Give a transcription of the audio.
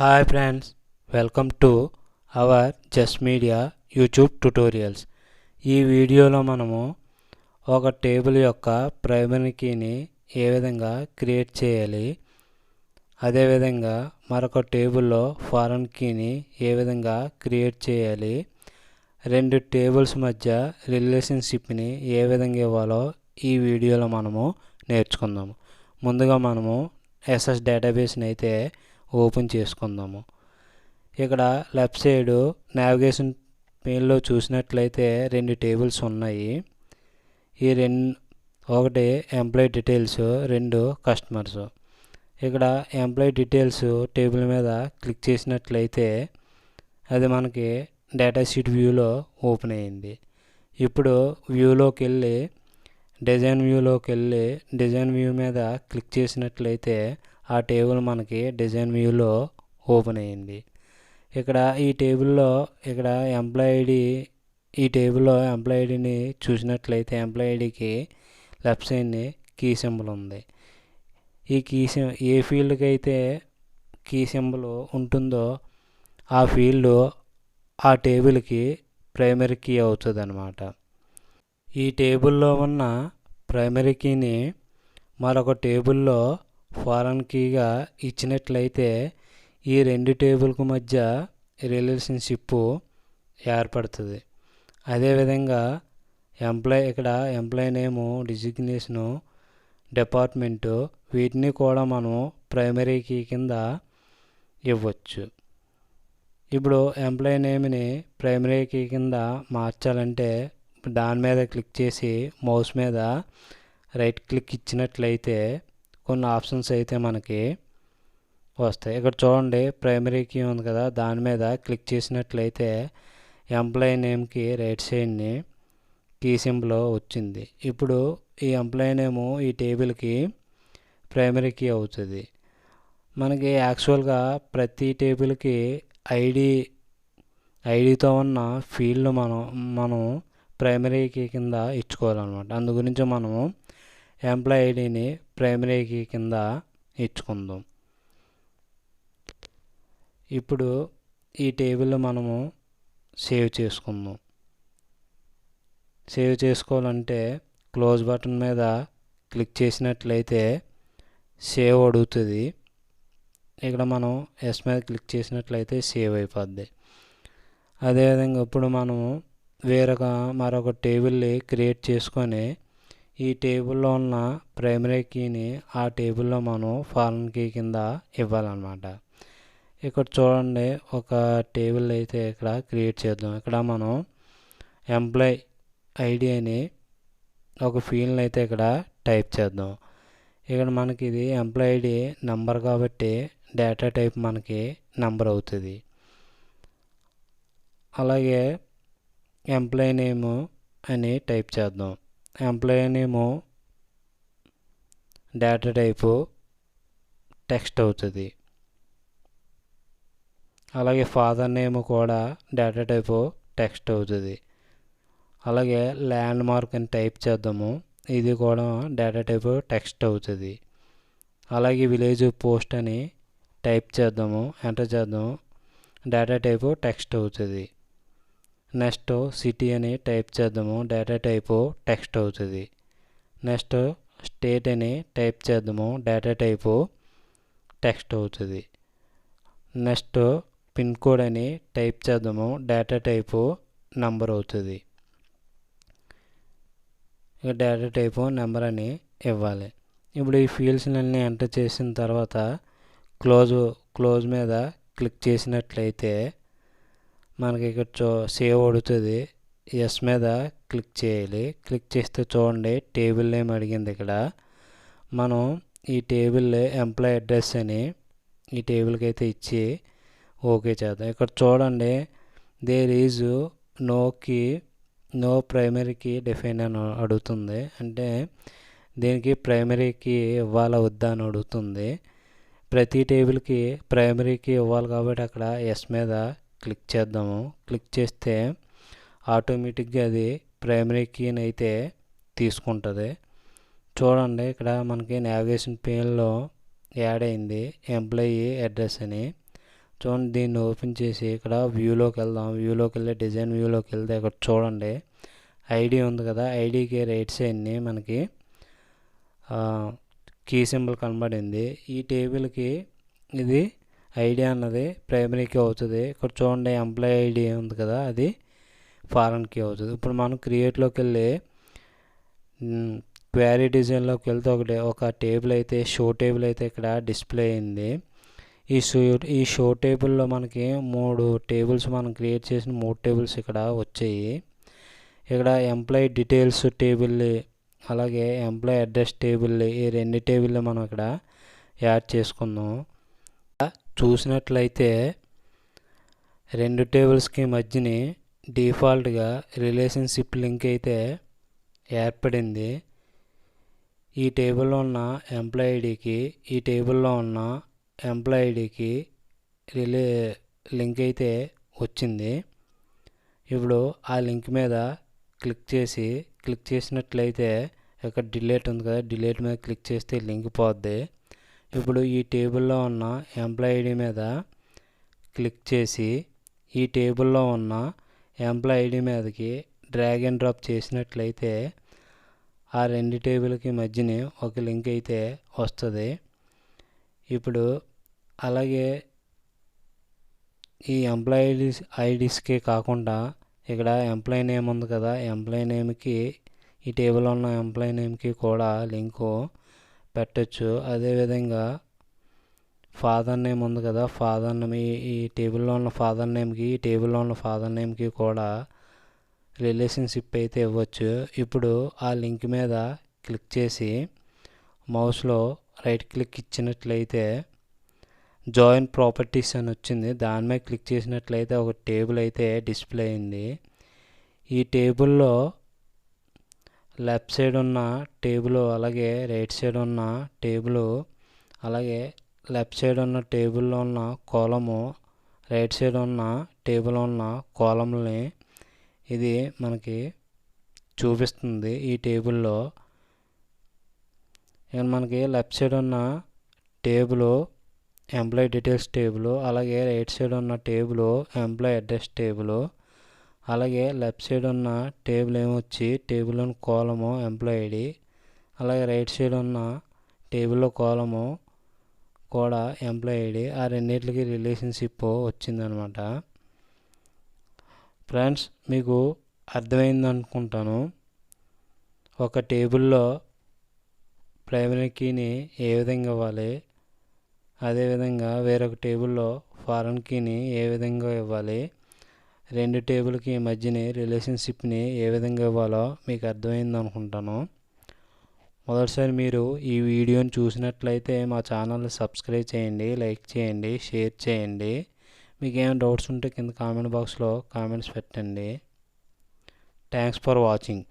Hi friends, welcome to our just media YouTube tutorials. ఈ వీడియోలో మనము ఒక టేబుల్ యొక్క ప్రైమరీ కీని ఏ విధంగా క్రియేట్ చేయాలి, అదేవిధంగా మరొక టేబుల్లో ఫారెన్ కీని ఏ విధంగా క్రియేట్ చేయాలి, రెండు టేబుల్స్ మధ్య రిలేషన్షిప్ని ఏ విధంగా ఇవ్వాలో ఈ వీడియోలో మనము నేర్చుకుందాము. ముందుగా మనము ఎస్ఎస్ డేటాబేస్ని అయితే ఓపెన్ చేసుకుందాము. ఇక్కడ లెఫ్ట్ సైడ్ నావిగేషన్ పేన్లో చూసినట్లయితే రెండు టేబుల్స్ ఉన్నాయి. ఒకటి ఎంప్లాయీ డీటెయిల్స్, రెండు కస్టమర్స్. ఇక్కడ ఎంప్లాయీ డీటెయిల్స్ టేబుల్ మీద క్లిక్ చేసినట్లయితే అది మనకి డేటా షీట్ వ్యూలో ఓపెన్ అయ్యింది. ఇప్పుడు డిజైన్ వ్యూ మీద క్లిక్ చేసినట్లయితే ఆ టేబుల్ మనకి డిజైన్ వ్యూలో ఓపెన్ అయ్యింది. ఇక్కడ ఈ టేబుల్లో ఎంప్లాయీ ఐడిని చూసినట్లయితే ఎంప్లాయీ ఐడికి లెఫ్ట్ సైడ్ని కీ సింబల్ ఉంది. ఈ ఏ ఫీల్డ్కి అయితే కీ సింబల్ ఉంటుందో ఆ ఫీల్డ్ ఆ టేబుల్కి ప్రైమరీ కీ అవుతుంది అన్నమాట. ఈ టేబుల్లో ఉన్న ప్రైమరీ కీని మరొక టేబుల్లో ఫారెన్ కీగా ఇచ్చినట్లయితే ఈ రెండు టేబుల్కు మధ్య రిలేషన్షిప్ ఏర్పడుతుంది. అదేవిధంగా ఎంప్లాయీ నేము, డిజిగ్నేషను, డిపార్ట్మెంటు వీటిని కూడా మనం ప్రైమరీ కీ కింద ఇవ్వచ్చు. ఇప్పుడు ఎంప్లాయీ నేమ్ని ప్రైమరీ కీ కింద మార్చాలంటే దాని మీద క్లిక్ చేసి మౌస్ మీద రైట్ క్లిక్ ఇచ్చినట్లయితే కొన్ని ఆప్షన్స్ అయితే మనకి వస్తాయి. ఇక్కడ చూడండి, ప్రైమరీ కీ ఉంది కదా, దాని మీద క్లిక్ చేసినట్లయితే ఎంప్లాయీ నేమ్కి రైట్ సైడ్ని కీ సింబల్ వచ్చింది. ఇప్పుడు ఈ ఎంప్లాయీ నేము ఈ టేబుల్కి ప్రైమరీ కీ అవుతుంది. మనకి యాక్చువల్గా ప్రతి టేబుల్కి ఐడితో ఉన్న ఫీల్డ్ మనం ప్రైమరీ కీ కింద ఇచ్చుకోవాలన్నమాట. అందు గురించి మనము ఎంప్లాయీ ఐడిని ప్రైమరీ కీ కింద ఇచ్చుకుందాం. ఇప్పుడు ఈ టేబుల్ మనము సేవ్ చేసుకుందాం. సేవ్ చేసుకోవాలంటే క్లోజ్ బటన్ మీద క్లిక్ చేసినట్లయితే సేవ్ అడుగుతుంది. ఇక్కడ మనం ఎస్ మీద క్లిక్ చేసినట్లయితే సేవ్ అయిపోద్ది. అదేవిధంగా ఇప్పుడు మనము మరొక టేబుల్ని క్రియేట్ చేసుకొని ఈ టేబుల్లో ఉన్న ప్రైమరీ కీని ఆ టేబుల్లో మనం ఫారెన్ కీ కింద ఇవ్వాలన్నమాట. ఇక్కడ చూడండి, ఒక టేబుల్ అయితే ఇక్కడ క్రియేట్ చేద్దాం. ఇక్కడ మనం ఎంప్లాయీ ఐడి అని ఒక ఫీల్డ్ని అయితే ఇక్కడ టైప్ చేద్దాం. ఇక్కడ మనకి ఇది ఎంప్లాయీ ఐడి నెంబర్ కాబట్టి డేటా టైప్ మనకి నెంబర్ అవుతుంది. అలాగే ఎంప్లాయీ నేము అని టైప్ చేద్దాం. ఎంప్లాయీ నేము డేటా టైపు టెక్స్ట్ అవుతుంది. అలాగే ఫాదర్ నేమ్ కూడా డేటా టైపు టెక్స్ట్ అవుతుంది. అలాగే ల్యాండ్ మార్క్ అని టైప్ చేద్దాము, ఇది కూడా డేటా టైపు టెక్స్ట్ అవుతుంది. అలాగే విలేజ్ పోస్ట్ అని టైప్ చేద్దాము, ఎంటర్ చేద్దాము, డేటా టైపు టెక్స్ట్ అవుతుంది. నెక్స్ట్ సిటీ అని టైప్ చేద్దాము, డేటా టైపు టెక్స్ట్ అవుతుంది. నెక్స్ట్ స్టేట్ అని టైప్ చేద్దాము, డేటా టైపు టెక్స్ట్ అవుతుంది. నెక్స్ట్ పిన్ కోడ్ అని టైప్ చేద్దాము, డేటా టైపు నెంబర్ అవుతుంది. ఇక డేటా టైపు నెంబర్ అని ఇవ్వాలి. ఇప్పుడు ఈ ఫీల్డ్స్ని ఎంటర్ చేసిన తర్వాత క్లోజ్ మీద క్లిక్ చేసినట్లయితే మనకి ఇక్కడ సేవ్ అడుగుతుంది. ఎస్ మీద క్లిక్ చేయాలి. క్లిక్ చేస్తే చూడండి, టేబుల్ నేమ్ అడిగింది. ఇక్కడ మనం ఈ టేబుల్ ఎంప్లాయీ అడ్రస్ అని ఈ టేబుల్కి అయితే ఇచ్చి ఓకే చేద్దాం. ఇక్కడ చూడండి, there is no primary key define అని అడుగుతుంది. అంటే దీనికి ప్రైమరీ కీ ఇవ్వాలా వద్దా అని అడుగుతుంది. ప్రతి టేబుల్కి ప్రైమరీ కీ ఇవ్వాలి కాబట్టి అక్కడ ఎస్ మీద క్లిక్ చేద్దాము. క్లిక్ చేస్తే ఆటోమేటిక్గా అది ప్రైమరీ కీని అయితే తీసుకుంటుంది. చూడండి, ఇక్కడ మనకి నావిగేషన్ పేన్లో యాడ్ అయింది ఎంప్లాయీ అడ్రస్ అని. చూడండి, దీన్ని ఓపెన్ చేసి ఇక్కడ వ్యూలోకి వెళ్దాం. వ్యూలోకి వెళ్ళి డిజైన్ వ్యూలోకి వెళ్తే ఇక్కడ చూడండి ఐడి ఉంది కదా, ఐడికి రైట్ సైడ్ని మనకి కీ సింబల్ కనబడింది. ఈ టేబుల్కి ఇది ఐడి అన్నది ప్రైమరీ కీ అవుతుంది. ఇక్కడ చూడండి ఎంప్లాయీ ఐడి ఉంది కదా, అది ఫారెన్ కీ అవుతుంది. ఇప్పుడు మనం క్రియేట్లోకి వెళ్ళి క్వారీ డిజైన్లోకి వెళ్తే ఒక టేబుల్ అయితే షో టేబుల్ అయితే ఇక్కడ డిస్ప్లే అయింది. ఈ షో టేబుల్లో మనకి 3 టేబుల్స్ మనం క్రియేట్ చేసిన 3 టేబుల్స్ ఇక్కడ వచ్చాయి. ఇక్కడ ఎంప్లాయీ డీటెయిల్స్ టేబుల్ అలాగే ఎంప్లాయీ అడ్రస్ టేబుల్, ఈ 2 టేబుల్ మనం ఇక్కడ యాడ్ చేసుకుందాం. చూసినట్లయితే 2 టేబుల్స్కి మధ్యని డిఫాల్ట్గా రిలేషన్షిప్ లింక్ అయితే ఏర్పడింది. ఈ టేబుల్లో ఉన్న ఎంప్లాయీ ఐడికి ఈ టేబుల్లో ఉన్న ఎంప్లాయీ ఐడికి లింక్ అయితే వచ్చింది. ఇప్పుడు ఆ లింక్ మీద క్లిక్ చేసినట్లయితే ఇక్కడ డిలీట్ ఉంది కదా, డిలీట్ మీద క్లిక్ చేస్తే లింక్ పోద్ది. ఇప్పుడు ఈ టేబుల్లో ఉన్న ఎంప్లాయీ ఐడి మీద క్లిక్ చేసి ఈ టేబుల్లో ఉన్న ఎంప్లాయీ ఐడి మీదకి డ్రాగ్ అండ్ డ్రాప్ చేసినట్లయితే ఆ 2 టేబుల్కి మధ్యని ఒక లింక్ అయితే వస్తుంది. ఇప్పుడు అలాగే ఈ ఎంప్లాయీ ఐడీస్కే కాకుండా ఇక్కడ ఎంప్లాయీ నేమ్ ఉంది కదా, ఎంప్లాయీ నేమ్కి ఈ టేబుల్లో ఉన్న ఎంప్లాయీ నేమ్కి కూడా లింకు పెట్టచ్చు. అదేవిధంగా ఫాదర్ నేమ్ ఉంది కదా, ఫాదర్ నేమ్ ఈ టేబుల్లో ఉన్న ఫాదర్ నేమ్కి ఈ టేబుల్లో ఉన్న ఫాదర్ నేమ్కి కూడా రిలేషన్షిప్ అయితే ఇవ్వచ్చు. ఇప్పుడు ఆ లింక్ మీద క్లిక్ చేసి మౌస్లో రైట్ క్లిక్ ఇచ్చినట్లయితే జాయిన్ ప్రాపర్టీస్ అని వచ్చింది. దాని మీద క్లిక్ చేసినట్లయితే ఒక టేబుల్ అయితే డిస్ప్లే అయింది. ఈ టేబుల్లో లెఫ్ట్ సైడ్ ఉన్న టేబుల్ అలాగే రైట్ సైడ్ ఉన్న టేబుల్ అలాగే లెఫ్ట్ సైడ్ ఉన్న టేబుల్లో ఉన్న కాలము రైట్ సైడ్ ఉన్న టేబుల్ ఉన్న కాలమ్ని ఇది మనకి చూపిస్తుంది. ఈ టేబుల్లో మనకి లెఫ్ట్ సైడ్ ఉన్న టేబుల్ ఎంప్లాయీ డీటెయిల్స్ టేబుల్, అలాగే రైట్ సైడ్ ఉన్న టేబుల్ ఎంప్లాయీ అడ్రస్ టేబుల్, అలాగే లెఫ్ట్ సైడ్ ఉన్న టేబుల్ ఏమొచ్చి టేబుల్ ఉన్న కాలము ఎంప్లాయీ ఐడి, అలాగే రైట్ సైడ్ ఉన్న టేబుల్లో కాలము కూడా ఎంప్లాయీ ఐడి. ఆ రెండింటికి రిలేషన్షిప్ వచ్చిందనమాట. ఫ్రెండ్స్, మీకు అర్థమైంది అనుకుంటాను. ఒక టేబుల్లో ప్రైమరీ కీని ఏ విధంగా ఇవ్వాలి, అదేవిధంగా వేరొక టేబుల్లో ఫారెన్ కీని ఏ విధంగా ఇవ్వాలి, 2 టేబుల్కి మధ్యని రిలేషన్షిప్ని ఏ విధంగా ఇవ్వాలో మీకు అర్థమైంది అనుకుంటాను. మొదటిసారి మీరు ఈ వీడియోని చూసినట్లయితే మా ఛానల్ని సబ్స్క్రైబ్ చేయండి, లైక్ చేయండి, షేర్ చేయండి. మీకు ఏమైనా డౌట్స్ ఉంటే కింద కామెంట్ బాక్స్లో కామెంట్స్ పెట్టండి. Thanks for watching.